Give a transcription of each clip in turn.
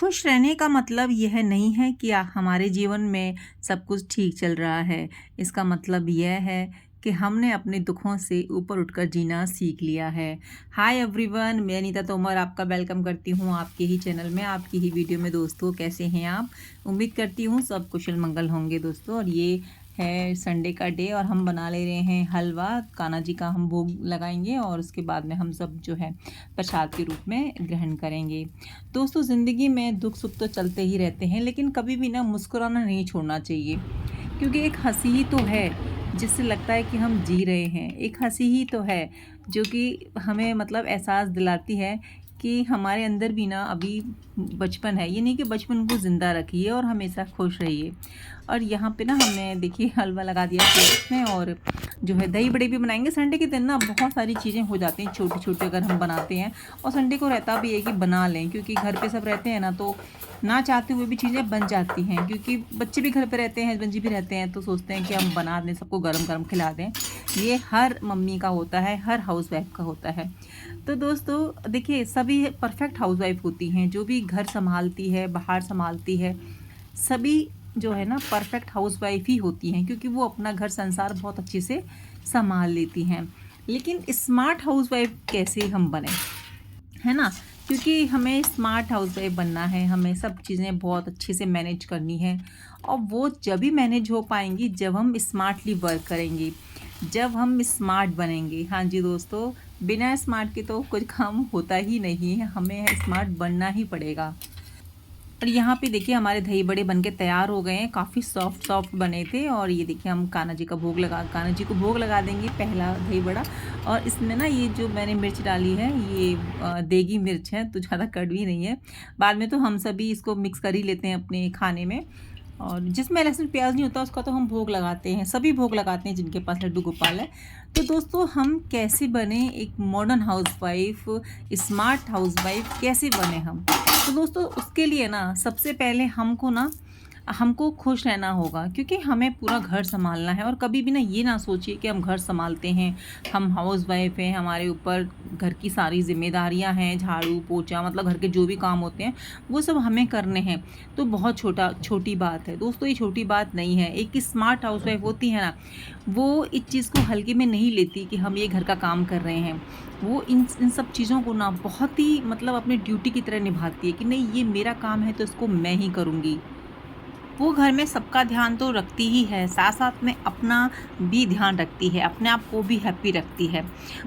खुश रहने का मतलब यह नहीं है कि हमारे जीवन में सब कुछ ठीक चल रहा है। इसका मतलब यह है कि हमने अपने दुखों से ऊपर उठकर जीना सीख लिया है। हाय एवरीवन, मैं अनीता तोमर आपका वेलकम करती हूँ आपके ही चैनल में, आपकी ही वीडियो में। दोस्तों, कैसे हैं आप? उम्मीद करती हूँ सब कुशल मंगल होंगे दोस्तों। और ये है संडे का डे और हम बना ले रहे हैं हलवा। कान्हा जी का हम भोग लगाएंगे और उसके बाद में हम सब जो है प्रसाद के रूप में ग्रहण करेंगे। दोस्तों, ज़िंदगी में दुख सुख तो चलते ही रहते हैं, लेकिन कभी भी ना मुस्कुराना नहीं छोड़ना चाहिए, क्योंकि एक हंसी ही तो है जिससे लगता है कि हम जी रहे हैं। एक हंसी ही तो है जो कि हमें मतलब एहसास दिलाती है कि हमारे अंदर भी ना अभी बचपन है। ये नहीं कि बचपन को ज़िंदा रखिए और हमेशा खुश रहिए। और यहाँ पे ना हमने देखिए हलवा लगा दिया प्लेट में, और जो है दही बड़े भी बनाएंगे। संडे के दिन ना बहुत सारी चीज़ें हो जाती हैं छोटी छोटी अगर हम बनाते हैं, और संडे को रहता भी है कि बना लें, क्योंकि घर पे सब रहते हैं ना, तो ना चाहते हुए भी चीज़ें बन जाती हैं। क्योंकि बच्चे भी घर पे रहते हैं, हस्बैंड जी भी रहते हैं, तो सोचते हैं कि हम बना दें, सबको गरम गरम खिला दें। ये हर मम्मी का होता है, हर हाउस वाइफ का होता है। तो दोस्तों देखिए, सभी परफेक्ट हाउस वाइफ होती हैं जो भी घर संभालती है, बाहर संभालती है। सभी जो है ना परफेक्ट हाउस वाइफ ही होती हैं, क्योंकि वो अपना घर संसार बहुत अच्छे से संभाल लेती हैं। लेकिन स्मार्ट हाउस वाइफ कैसे हम बने, है ना? क्योंकि हमें स्मार्ट हाउस वाइफ बनना है, हमें सब चीज़ें बहुत अच्छे से मैनेज करनी है। और वो जब ही मैनेज हो पाएंगी जब हम स्मार्टली वर्क करेंगे, जब हम स्मार्ट बनेंगे। हाँ जी दोस्तों, बिना स्मार्ट के तो कुछ काम होता ही नहीं है, हमें स्मार्ट बनना ही पड़ेगा। और यहाँ पे देखिए हमारे दही बड़े बनके तैयार हो गए हैं, काफ़ी सॉफ्ट सॉफ्ट बने थे। और ये देखिए हम कान्हा जी को भोग लगा देंगे पहला दही बड़ा। और इसमें ना ये जो मैंने मिर्च डाली है, ये देगी मिर्च है, तो ज़्यादा कड़वी नहीं है। बाद में तो हम सभी इसको मिक्स कर ही लेते हैं अपने खाने में। और जिसमें लहसुन प्याज नहीं होता उसका तो हम भोग लगाते हैं, सभी भोग लगाते हैं जिनके पास लड्डू गोपाल है। तो दोस्तों, हम कैसे बने एक modern house wife, smart house wife कैसे बने हम? तो दोस्तों, उसके लिए ना सबसे पहले हमको खुश रहना होगा, क्योंकि हमें पूरा घर संभालना है। और कभी भी ना ये ना सोचिए कि हम घर संभालते हैं, हम हाउस वाइफ हैं, हमारे ऊपर घर की सारी जिम्मेदारियां हैं, झाड़ू पोछा मतलब घर के जो भी काम होते हैं वो सब हमें करने हैं। तो बहुत छोटी बात है दोस्तों, ये छोटी बात नहीं है। एक स्मार्ट हाउस वाइफ होती है ना, वो इस चीज़ को हल्के में नहीं लेती कि हम ये घर का काम कर रहे हैं। वो इन सब चीज़ों को ना बहुत ही मतलब अपनी ड्यूटी की तरह निभाती है कि नहीं, ये मेरा काम है तो इसको मैं ही करूँगी। वो घर में सबका ध्यान तो रखती ही है, साथ साथ में अपना भी ध्यान रखती है, अपने आप को भी हैप्पी रखती है।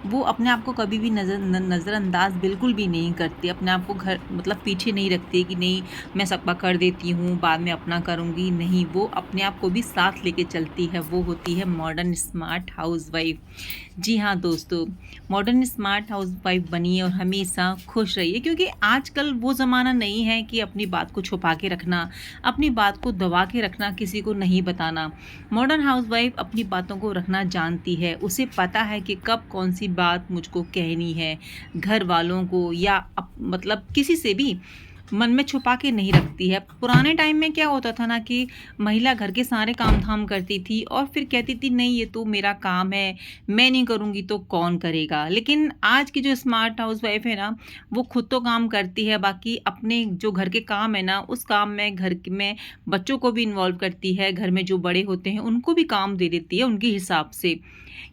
वो अपने आप को कभी भी नज़रअंदाज बिल्कुल भी नहीं करती, अपने आप को घर मतलब पीछे नहीं रखती कि नहीं मैं सबका कर देती हूँ, बाद में अपना करूँगी। नहीं, वो अपने आप को भी साथ लेके चलती है। वो होती है मॉडर्न स्मार्ट हाउस वाइफ। जी हाँ दोस्तों, मॉडर्न स्मार्ट हाउस वाइफ बनिए और हमेशा खुश रहिए, क्योंकि आजकल वो ज़माना नहीं है कि अपनी बात को छुपा के रखना, अपनी बात को दबा के रखना, किसी को नहीं बताना। मॉडर्न हाउस वाइफ अपनी बातों को रखना जानती है, उसे पता है कि कब कौन सी बात मुझको कहनी है, घर वालों को या मतलब किसी से भी मन में छुपा के नहीं रखती है। पुराने टाइम में क्या होता था ना कि महिला घर के सारे काम धाम करती थी और फिर कहती थी नहीं ये तो मेरा काम है, मैं नहीं करूँगी तो कौन करेगा। लेकिन आज की जो स्मार्ट हाउस वाइफ है ना, वो खुद तो काम करती है, बाकी अपने जो घर के काम है ना उस काम में में बच्चों को भी इन्वॉल्व करती है, घर में जो बड़े होते हैं उनको भी काम दे देती है उनके हिसाब से।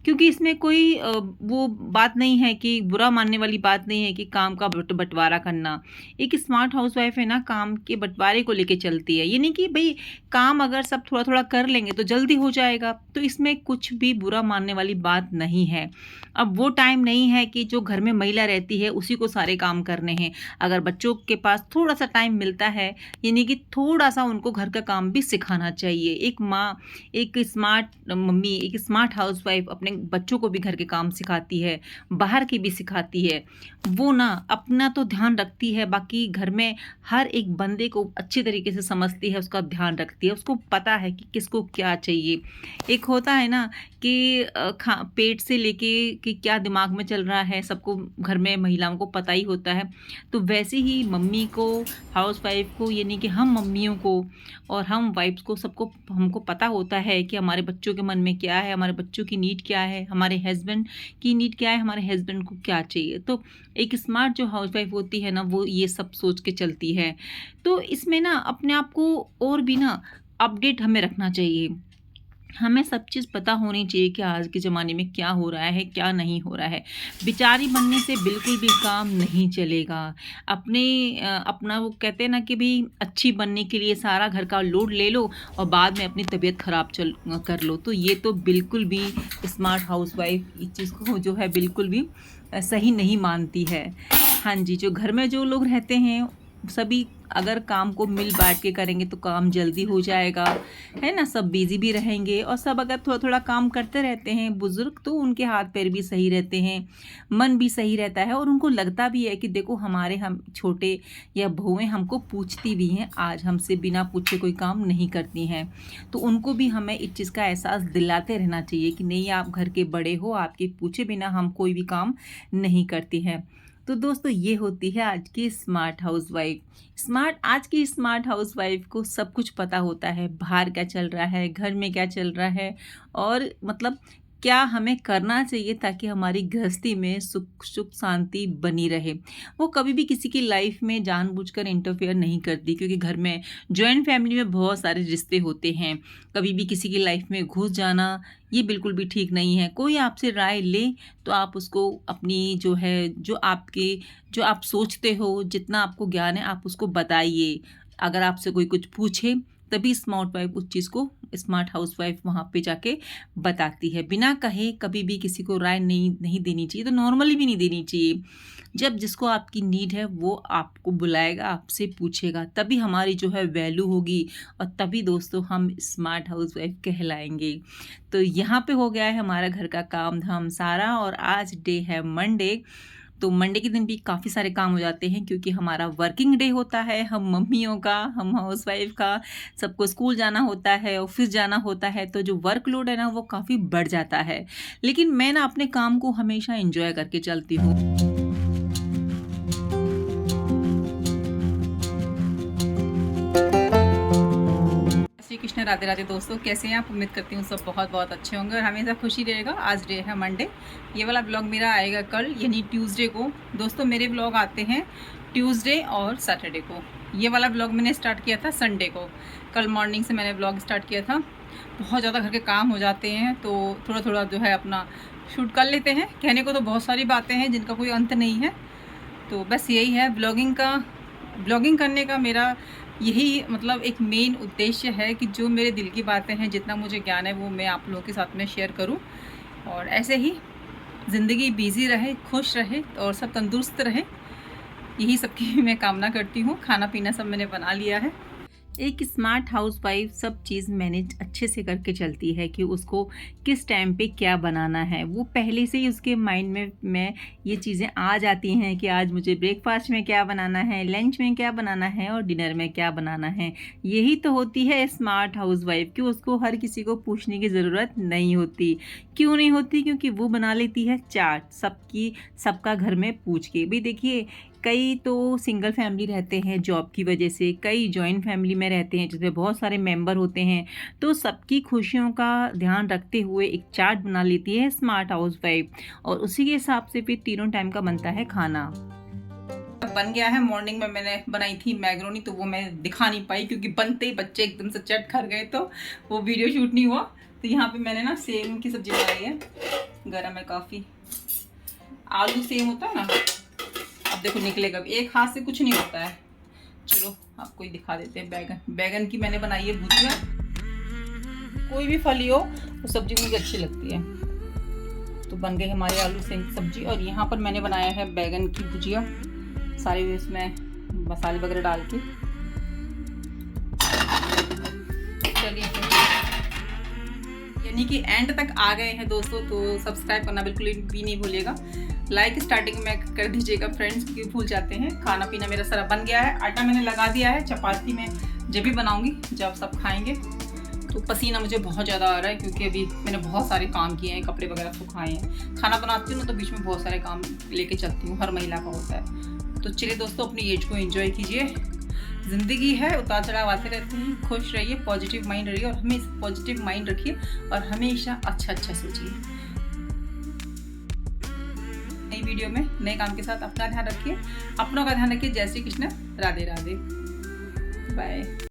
क्योंकि इसमें कोई वो बात नहीं है कि बुरा मानने वाली बात नहीं है कि काम का बंटवारा करना। एक स्मार्ट हाउसवाइफ है ना, काम के बंटवारे को लेके चलती है। ये नहीं कि भई काम अगर सब थोड़ा-थोड़ा कर लेंगे तो जल्दी हो जाएगा, तो इसमें कुछ भी बुरा मानने वाली बात नहीं है। अब वो टाइम नहीं है कि जो घर में महिला रहती है उसी को सारे काम करने हैं। अगर बच्चों के पास थोड़ा-सा टाइम मिलता है, यानी कि थोड़ा-सा उनको घर का काम भी सिखाना चाहिए। एक माँ, एक स्मार्ट मम्मी, एक स्मार्ट हाउसवाइफ अपने बच्चों को भी घर के काम सिखाती है, बाहर की भी सिखाती है। वो ना अपना तो ध्यान रखती है, बाकी घर में हर एक बंदे को अच्छी तरीके से समझती है, उसका ध्यान रखती है, उसको पता है कि किसको क्या चाहिए। एक होता है ना कि पेट से लेके कि क्या दिमाग में चल रहा है सबको घर में महिलाओं को पता ही होता है। तो वैसे ही मम्मी को, हाउसवाइफ को, यानी कि हम मम्मियों को और हम वाइफ्स को सबको हमको पता होता है कि हमारे बच्चों के मन में क्या है, हमारे बच्चों की नीड क्या है, हमारे हस्बैंड की नीड क्या है, हमारे हस्बैंड को क्या चाहिए। तो एक स्मार्ट जो हाउसवाइफ होती है ना, वो ये सब सोच के चलती है। तो इसमें ना अपने आप को और भी ना अपडेट हमें रखना चाहिए। हमें सब चीज़ पता होनी चाहिए कि आज के ज़माने में क्या हो रहा है, क्या नहीं हो रहा है। बेचारी बनने से बिल्कुल भी काम नहीं चलेगा। अपना वो कहते हैं ना कि भई अच्छी बनने के लिए सारा घर का लोड ले लो और बाद में अपनी तबीयत ख़राब कर लो। तो ये तो बिल्कुल भी स्मार्ट हाउसवाइफ़ इस चीज़ को जो है बिल्कुल भी सही नहीं मानती है। हाँ जी, जो घर में जो लोग रहते हैं सभी अगर काम को मिल बाँट के करेंगे तो काम जल्दी हो जाएगा, है ना? सब बिज़ी भी रहेंगे और सब अगर थोड़ा-थोड़ा काम करते रहते हैं बुज़ुर्ग, तो उनके हाथ-पैर भी सही रहते हैं, मन भी सही रहता है और उनको लगता भी है कि देखो हमारे हम छोटे या बहुएँ हमको पूछती भी हैं, आज हमसे बिना पूछे कोई काम नहीं करती हैं। तो उनको भी हमें इस चीज़ का एहसास दिलाते रहना चाहिए कि नहीं, आप घर के बड़े हो, आपके पूछे बिना हम कोई भी काम नहीं करती हैं। तो दोस्तों ये होती है आज की स्मार्ट हाउसवाइफ। आज की स्मार्ट हाउसवाइफ को सब कुछ पता होता है, बाहर क्या चल रहा है, घर में क्या चल रहा है और मतलब क्या हमें करना चाहिए ताकि हमारी गृहस्थी में सुख शांति बनी रहे। वो कभी भी किसी की लाइफ में जानबूझकर इंटरफेयर नहीं करती, क्योंकि घर में जॉइंट फैमिली में बहुत सारे रिश्ते होते हैं। कभी भी किसी की लाइफ में घुस जाना ये बिल्कुल भी ठीक नहीं है। कोई आपसे राय ले तो आप उसको अपनी जो आप सोचते हो, जितना आपको ज्ञान है आप उसको बताइए। अगर आपसे कोई कुछ पूछे तभी स्मार्ट हाउसवाइफ वहाँ पे जाके बताती है। बिना कहे कभी भी किसी को राय नहीं देनी चाहिए, तो नॉर्मली भी नहीं देनी चाहिए। जब जिसको आपकी नीड है वो आपको बुलाएगा, आपसे पूछेगा, तभी हमारी जो है वैल्यू होगी और तभी दोस्तों हम स्मार्ट हाउसवाइफ कहलाएंगे। तो यहाँ पे हो गया है हमारा घर का काम धाम सारा और आज डे है मंडे। तो मंडे के दिन भी काफ़ी सारे काम हो जाते हैं, क्योंकि हमारा वर्किंग डे होता है, हम मम्मियों का, हम हाउसवाइफ का। सबको स्कूल जाना होता है, ऑफिस जाना होता है, तो जो वर्कलोड है ना वो काफ़ी बढ़ जाता है। लेकिन मैं ना अपने काम को हमेशा एंजॉय करके चलती हूँ। श्री कृष्ण, राधे राधे दोस्तों, कैसे हैं आप? उम्मीद करती हूँ सब बहुत बहुत अच्छे होंगे और हमेशा खुशी रहेगा। आज डे है मंडे। ये वाला ब्लॉग मेरा आएगा कल यानी ट्यूसडे को। दोस्तों मेरे ब्लॉग आते हैं ट्यूसडे और सैटरडे को। ये वाला ब्लॉग मैंने स्टार्ट किया था संडे को। कल मॉर्निंग से मैंने ब्लॉग स्टार्ट किया था। बहुत ज़्यादा घर के काम हो जाते हैं तो थोड़ा थोड़ा जो है अपना शूट कर लेते हैं। कहने को तो बहुत सारी बातें हैं जिनका कोई अंत नहीं है। तो बस यही है ब्लॉगिंग करने का मेरा यही मतलब एक मेन उद्देश्य है कि जो मेरे दिल की बातें हैं, जितना मुझे ज्ञान है वो मैं आप लोगों के साथ में शेयर करूं और ऐसे ही ज़िंदगी बिजी रहे, खुश रहे और सब तंदुरुस्त रहे। यही सबकी मैं कामना करती हूँ। खाना पीना सब मैंने बना लिया है। एक स्मार्ट हाउसवाइफ सब चीज़ मैनेज अच्छे से करके चलती है कि उसको किस टाइम पे क्या बनाना है। वो पहले से ही उसके माइंड में ये चीज़ें आ जाती हैं कि आज मुझे ब्रेकफास्ट में क्या बनाना है, लंच में क्या बनाना है और डिनर में क्या बनाना है। यही तो होती है स्मार्ट हाउसवाइफ कि उसको हर किसी को पूछने की ज़रूरत नहीं होती। क्यों नहीं होती? क्योंकि वो बना लेती है चार्ट सबका घर में पूछ के। भाई देखिए, कई तो सिंगल फैमिली रहते हैं जॉब की वजह से, कई जॉइंट फैमिली में रहते हैं जिसमें बहुत सारे मेंबर होते हैं। तो सबकी खुशियों का ध्यान रखते हुए एक चार्ट बना लेती है स्मार्ट हाउसवाइफ और उसी के हिसाब से फिर तीनों टाइम का बनता है खाना। बन गया है। मॉर्निंग में मैंने बनाई थी मैक्रोनी, तो वो मैं दिखा नहीं पाई क्योंकि बनते ही बच्चे एकदम से चट कर गए तो वो वीडियो शूट नहीं हुआ। तो यहाँ पे मैंने ना सेम की सब्जी बनाई है। गरम है काफ़ी। आलू सेम होता है ना, अब देखो निकलेगा भी, एक हाथ से कुछ नहीं होता है। चलो आपको ही दिखा देते हैं। बैगन की मैंने बनाई है भुजिया। कोई भी फली हो वो सब्जी मुझे अच्छी लगती है। तो बन गई हमारी आलू सेम सब्जी और यहाँ पर मैंने बनाया है बैगन की भुजिया, सारे इसमें मसाले वगैरह डाल के। चलिए यानी कि एंड तक आ गए हैं दोस्तों, तो सब्सक्राइब करना बिल्कुल भी नहीं भूलिएगा। लाइक स्टार्टिंग में कर दीजिएगा फ्रेंड्स, क्योंकि भूल जाते हैं। खाना पीना मेरा सारा बन गया है। आटा मैंने लगा दिया है। चपाती में जब भी बनाऊंगी जब सब खाएंगे। तो पसीना मुझे बहुत ज़्यादा आ रहा है क्योंकि अभी मैंने बहुत सारे काम किए हैं, कपड़े वगैरह सुखाए हैं। खाना बनाती हूँ ना तो बीच में बहुत सारे काम लेके चलती हूँ, हर महिला का होता है। तो चलिए दोस्तों, अपनी एज को एंजॉय कीजिए। ज़िंदगी है, उतार चढ़ाव आते रहते हैं। खुश रहिए, पॉजिटिव माइंड रहिए और हमेशा पॉजिटिव माइंड रखिए और हमेशा अच्छा सोचिए। नई वीडियो में नए काम के साथ अपना ध्यान रखिए, अपनों का ध्यान रखिए। जय श्री कृष्ण, राधे राधे, बाय।